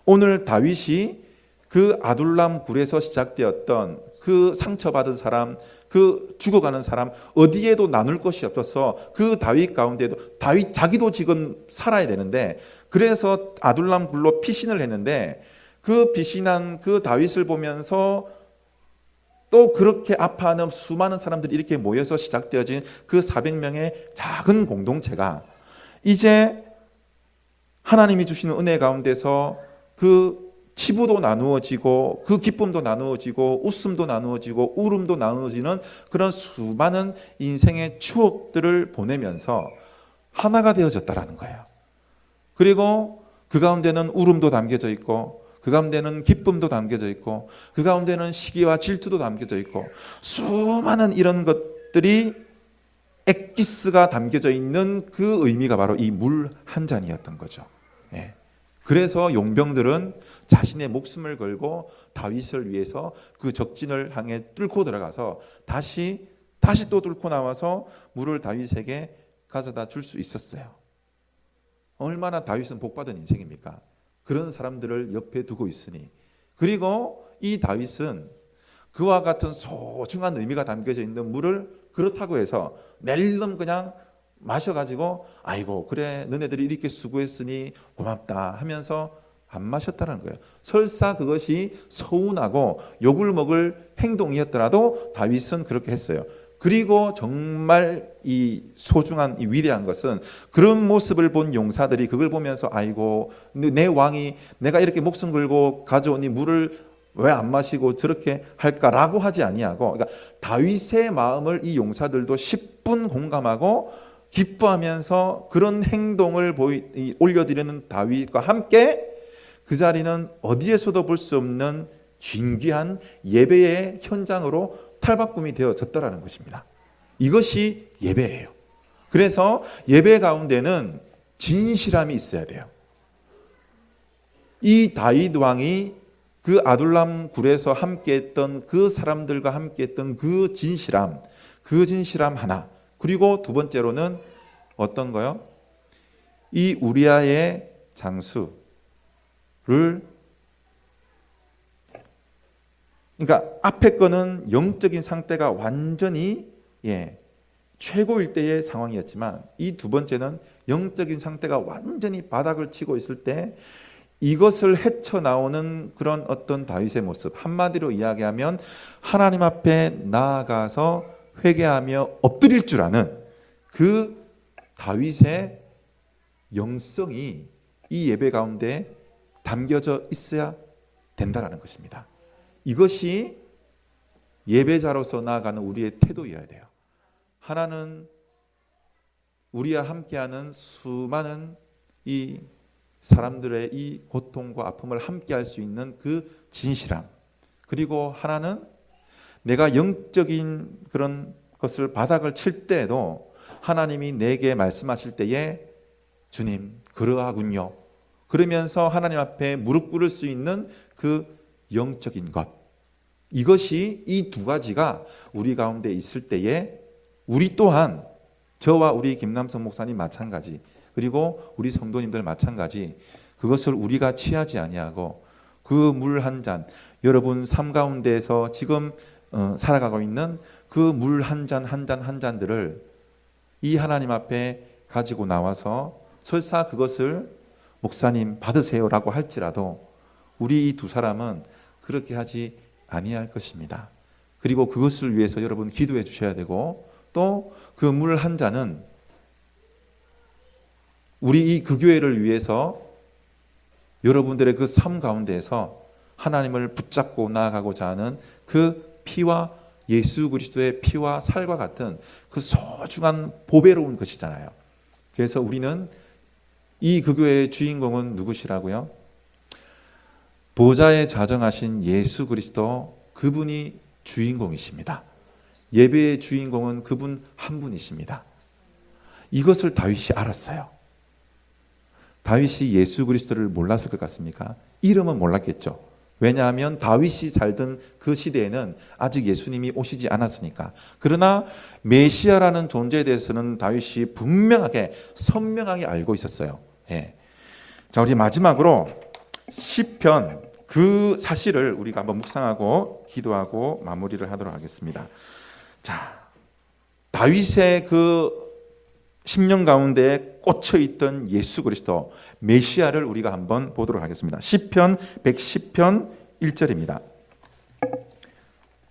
오늘 다윗이 그 아둘람 굴에서 시작되었던 그 상처받은 사람, 그 죽어가는 사람 어디에도 나눌 것이 없어서 그 다윗 가운데도 다윗 자기도 지금 살아야 되는데 그래서 아둘람 굴로 피신을 했는데 그 피신한 그 다윗을 보면서 또 그렇게 아파하는 수많은 사람들이 이렇게 모여서 시작되어진 그 400명의 작은 공동체가 이제 하나님이 주시는 은혜 가운데서 그 치부도 나누어지고 그 기쁨도 나누어지고 웃음도 나누어지고 울음도 나누어지는 그런 수많은 인생의 추억들을 보내면서 하나가 되어졌다라는 거예요. 그리고 그 가운데는 울음도 담겨져 있고 그 가운데는 기쁨도 담겨져 있고 그 가운데는 시기와 질투도 담겨져 있고 수많은 이런 것들이 엑기스가 담겨져 있는 그 의미가 바로 이 물 한 잔이었던 거죠. 예. 그래서 용병들은 자신의 목숨을 걸고 다윗을 위해서 그 적진을 향해 뚫고 들어가서 다시 또 뚫고 나와서 물을 다윗에게 가져다 줄 수 있었어요. 얼마나 다윗은 복받은 인생입니까? 그런 사람들을 옆에 두고 있으니. 그리고 이 다윗은 그와 같은 소중한 의미가 담겨져 있는 물을 그렇다고 해서 낼름 그냥 마셔가지고 아이고 그래 너네들이 이렇게 수고했으니 고맙다 하면서 안 마셨다는 거예요. 설사 그것이 서운하고 욕을 먹을 행동이었더라도 다윗은 그렇게 했어요. 그리고 정말 이 소중한 이 위대한 것은 그런 모습을 본 용사들이 그걸 보면서 아이고 내 왕이 내가 이렇게 목숨 걸고 가져온 이 물을 왜 안 마시고 저렇게 할까라고 하지 아니하고, 그러니까 다윗의 마음을 이 용사들도 10분 공감하고 기뻐하면서 그런 행동을 올려드리는 다윗과 함께 그 자리는 어디에서도 볼 수 없는 진귀한 예배의 현장으로 탈바꿈이 되어졌다라는 것입니다. 이것이 예배예요. 그래서 예배 가운데는 진실함이 있어야 돼요. 이 다윗 왕이 그 아둘람 굴에서 함께했던 그 사람들과 함께했던 그 진실함 하나. 그리고 두 번째로는 어떤 거요? 이 우리아의 장수를, 그러니까 앞에 거는 영적인 상태가 완전히 최고일 때의 상황이었지만 이 두 번째는 영적인 상태가 완전히 바닥을 치고 있을 때 이것을 헤쳐나오는 그런 어떤 다윗의 모습, 한마디로 이야기하면 하나님 앞에 나아가서 회개하며 엎드릴 줄 아는 그 다윗의 영성이 이 예배 가운데 담겨져 있어야 된다는 것입니다. 이것이 예배자로서 나아가는 우리의 태도여야 돼요. 하나는 우리와 함께하는 수많은 이 사람들의 이 고통과 아픔을 함께할 수 있는 그 진실함, 그리고 하나는 내가 영적인 그런 것을 바닥을 칠 때에도 하나님이 내게 말씀하실 때에 주님 그러하군요 그러면서 하나님 앞에 무릎 꿇을 수 있는 그 영적인 것, 이것이 이 두 가지가 우리 가운데 있을 때에 우리 또한, 저와 우리 김남성 목사님 마찬가지, 그리고 우리 성도님들 마찬가지, 그것을 우리가 취하지 아니하고 그 물 한 잔, 여러분 삶 가운데에서 지금 살아가고 있는 그 물 한 잔 한 잔 한 잔들을 이 하나님 앞에 가지고 나와서 설사 그것을 목사님 받으세요라고 할지라도 우리 이 두 사람은 그렇게 하지 아니할 것입니다. 그리고 그것을 위해서 여러분 기도해 주셔야 되고, 또 그 물 한 잔은 우리 이 그 교회를 위해서 여러분들의 그 삶 가운데에서 하나님을 붙잡고 나아가고자 하는 그 피와 예수 그리스도의 피와 살과 같은 그 소중한 보배로운 것이잖아요. 그래서 우리는 이 그 교회의 주인공은 누구시라고요? 보좌에 좌정하신 예수 그리스도, 그분이 주인공이십니다. 예배의 주인공은 그분 한 분이십니다. 이것을 다윗이 알았어요. 다윗이 예수 그리스도를 몰랐을 것 같습니까? 이름은 몰랐겠죠. 왜냐하면 다윗이 살던 그 시대에는 아직 예수님이 오시지 않았으니까. 그러나 메시아라는 존재에 대해서는 다윗이 분명하게 선명하게 알고 있었어요. 자, 우리 마지막으로 시편, 그 사실을 우리가 한번 묵상하고 기도하고 마무리를 하도록 하겠습니다. 자, 다윗의 그 심령 가운데 꽂혀 있던 예수 그리스도 메시아를 우리가 한번 보도록 하겠습니다. 시편 110편 1절입니다.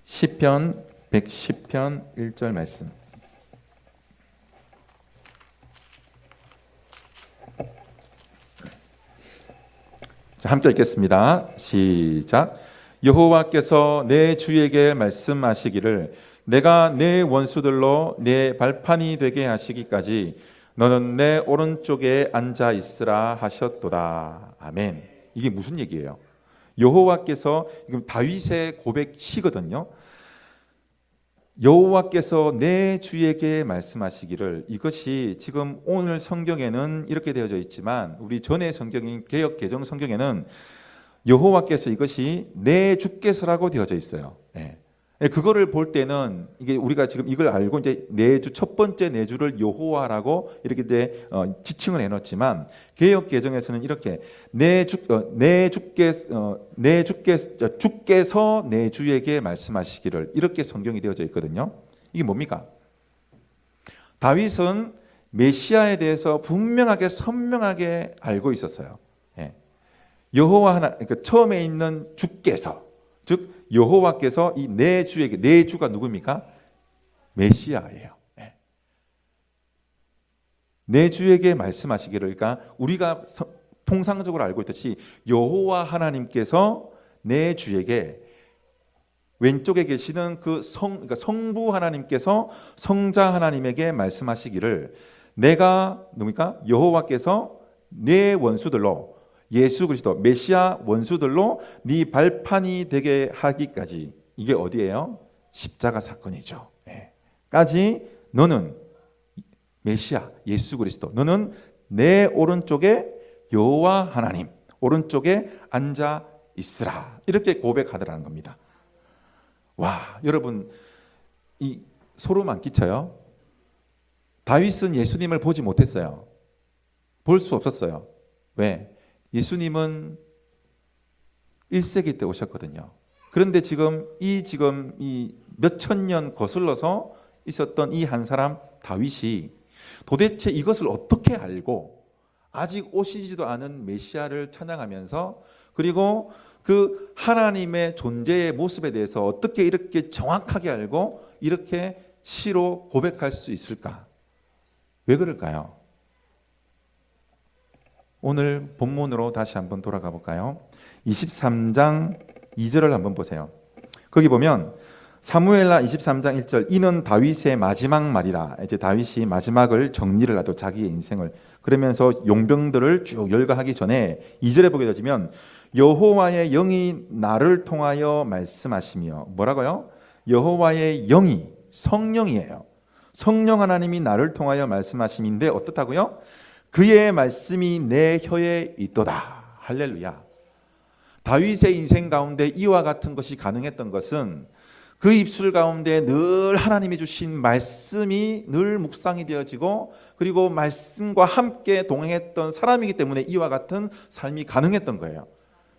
시편 110편 1절 말씀. 자, 함께 읽겠습니다. 시작. 여호와께서 내 주에게 말씀하시기를 내가 내 원수들로 내 발판이 되게 하시기까지 너는 내 오른쪽에 앉아 있으라 하셨도다. 아멘. 이게 무슨 얘기예요? 여호와께서, 지금 다윗의 고백시거든요. 여호와께서 내 주에게 말씀하시기를, 이것이 지금 오늘 성경에는 이렇게 되어져 있지만 우리 전의 성경인 개역 개정 성경에는 여호와께서, 이것이 내 주께서라고 되어져 있어요. 그거를 볼 때는 이게 우리가 지금 이걸 알고 이제 내주, 첫 번째 내주를 여호와라고 이렇게 이제 지칭을 해놓지만 개역 개정에서는 이렇게 주께서 내 주에게 말씀하시기를, 이렇게 성경이 되어져 있거든요. 이게 뭡니까? 다윗은 메시아에 대해서 분명하게 선명하게 알고 있었어요. 여호와 하나, 그러니까 처음에 있는 주께서, 즉 여호와께서 이 내 주에게, 내 주가 누굽니까? 메시아예요. 내 주에게 말씀하시기를, 그러니까 우리가 통상적으로 알고 있듯이 여호와 하나님께서 내 주에게, 왼쪽에 계시는 그 그러니까 성부 하나님께서 성자 하나님에게 말씀하시기를, 내가 누굽니까? 여호와께서 내 원수들로, 예수 그리스도 메시아 원수들로 네 발판이 되게 하기까지, 이게 어디예요? 십자가 사건이죠. 까지 너는 메시아 예수 그리스도, 너는 내 오른쪽에 여호와 하나님 오른쪽에 앉아 있으라, 이렇게 고백하더라는 겁니다. 와, 여러분, 이 소름 안 끼쳐요? 다윗은 예수님을 보지 못했어요. 볼 수 없었어요. 왜? 예수님은 1세기 때 오셨거든요. 그런데 지금 이 몇천 년 거슬러서 있었던 이 한 사람 다윗이 도대체 이것을 어떻게 알고 아직 오시지도 않은 메시아를 찬양하면서 그리고 그 하나님의 존재의 모습에 대해서 어떻게 이렇게 정확하게 알고 이렇게 시로 고백할 수 있을까? 왜 그럴까요? 오늘 본문으로 다시 한번 돌아가 볼까요? 23장 2절을 한번 보세요. 거기 보면 사무엘하 23장 1절 이는 다윗의 마지막 말이라. 이제 다윗이 마지막을 정리를 하도 자기의 인생을 그러면서 용병들을 쭉 열거하기 전에 2절에 보게 되면 여호와의 영이 나를 통하여 말씀하시며 뭐라고요? 여호와의 영이 성령이에요. 성령 하나님이 나를 통하여 말씀하심인데 어떻다고요? 그의 말씀이 내 혀에 있도다. 할렐루야. 다윗의 인생 가운데 이와 같은 것이 가능했던 것은 그 입술 가운데 늘 하나님이 주신 말씀이 늘 묵상이 되어지고 그리고 말씀과 함께 동행했던 사람이기 때문에 이와 같은 삶이 가능했던 거예요.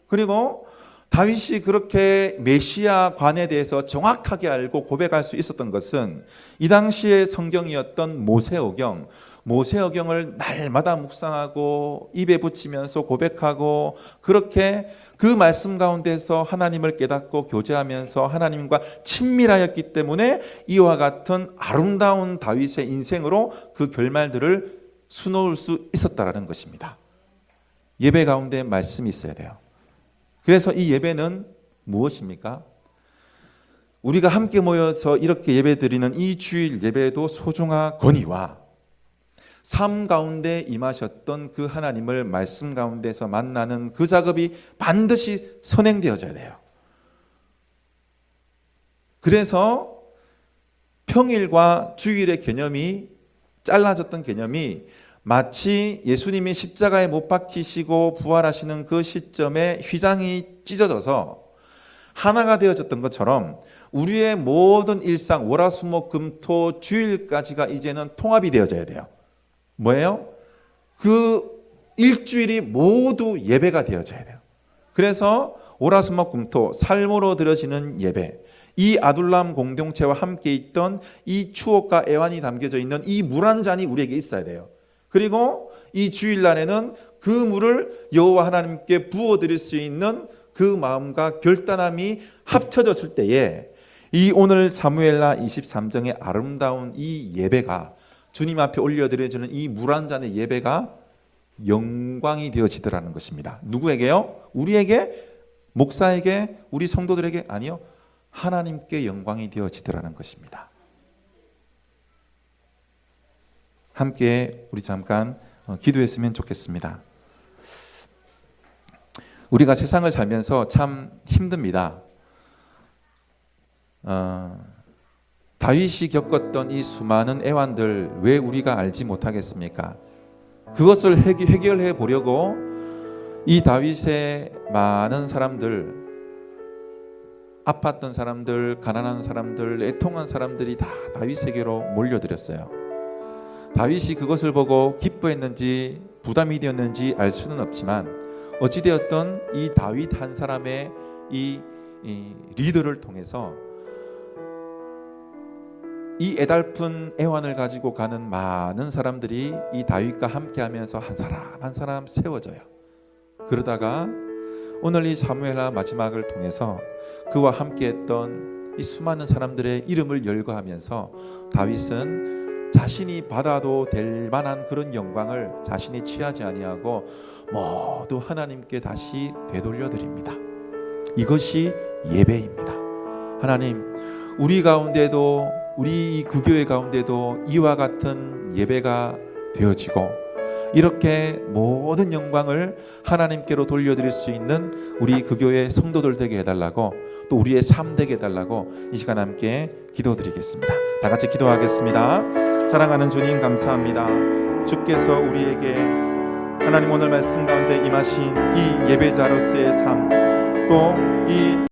그리고 다윗이 그렇게 메시아 관에 대해서 정확하게 알고 고백할 수 있었던 것은 이 당시의 성경이었던 모세오경을 날마다 묵상하고 입에 붙이면서 고백하고 그렇게 그 말씀 가운데서 하나님을 깨닫고 교제하면서 하나님과 친밀하였기 때문에 이와 같은 아름다운 다윗의 인생으로 그 결말들을 수놓을 수 있었다라는 것입니다. 예배 가운데 말씀이 있어야 돼요. 그래서 이 예배는 무엇입니까? 우리가 함께 모여서 이렇게 예배드리는 이 주일 예배도 소중하거니와 삶 가운데 임하셨던 그 하나님을 말씀 가운데서 만나는 그 작업이 반드시 선행되어져야 돼요. 그래서 평일과 주일의 개념이 잘라졌던 개념이 마치 예수님이 십자가에 못 박히시고 부활하시는 그 시점에 휘장이 찢어져서 하나가 되어졌던 것처럼 우리의 모든 일상 월화수목금토 주일까지가 이제는 통합이 되어져야 돼요. 뭐예요? 그 일주일이 모두 예배가 되어져야 돼요. 그래서 월화수목금토 삶으로 드려지는 예배, 이 아둘람 공동체와 함께 있던 이 추억과 애환이 담겨져 있는 이 물 한 잔이 우리에게 있어야 돼요. 그리고 이 주일날에는 그 물을 여호와 하나님께 부어드릴 수 있는 그 마음과 결단함이 합쳐졌을 때에 이 오늘 사무엘하 23장의 아름다운 이 예배가 주님 앞에 올려드려지는 이 물 한 잔의 예배가 영광이 되어지더라는 것입니다. 누구에게요? 우리에게, 목사에게, 우리 성도들에게? 아니요. 하나님께 영광이 되어지더라는 것입니다. 함께 우리 잠깐 기도했으면 좋겠습니다. 우리가 세상을 살면서 참 힘듭니다. 다윗이 겪었던 이 수많은 애환들 왜 우리가 알지 못하겠습니까? 그것을 해결해 보려고 이 다윗의 많은 사람들, 아팠던 사람들, 가난한 사람들, 애통한 사람들이 다 다윗에게로 몰려들었어요. 다윗이 그것을 보고 기뻐했는지 부담이 되었는지 알 수는 없지만 어찌되었던 이 다윗 한 사람의 이 리더를 통해서 이 애달픈 애환을 가지고 가는 많은 사람들이 이 다윗과 함께하면서 한 사람 한 사람 세워져요. 그러다가 오늘 이 사무엘하 마지막을 통해서 그와 함께했던 이 수많은 사람들의 이름을 열거하면서 다윗은 자신이 받아도 될 만한 그런 영광을 자신이 취하지 아니하고 모두 하나님께 다시 되돌려 드립니다. 이것이 예배입니다. 하나님, 우리 가운데도, 우리 그 교회 가운데도 이와 같은 예배가 되어지고 이렇게 모든 영광을 하나님께로 돌려드릴 수 있는 우리 그 교회 성도들 되게 해달라고, 또 우리의 삶 되게 해달라고 이 시간 함께 기도드리겠습니다. 다 같이 기도하겠습니다. 사랑하는 주님, 감사합니다. 주께서 우리에게 하나님 오늘 말씀 가운데 임하신 이 예배자로서의 삶, 또 이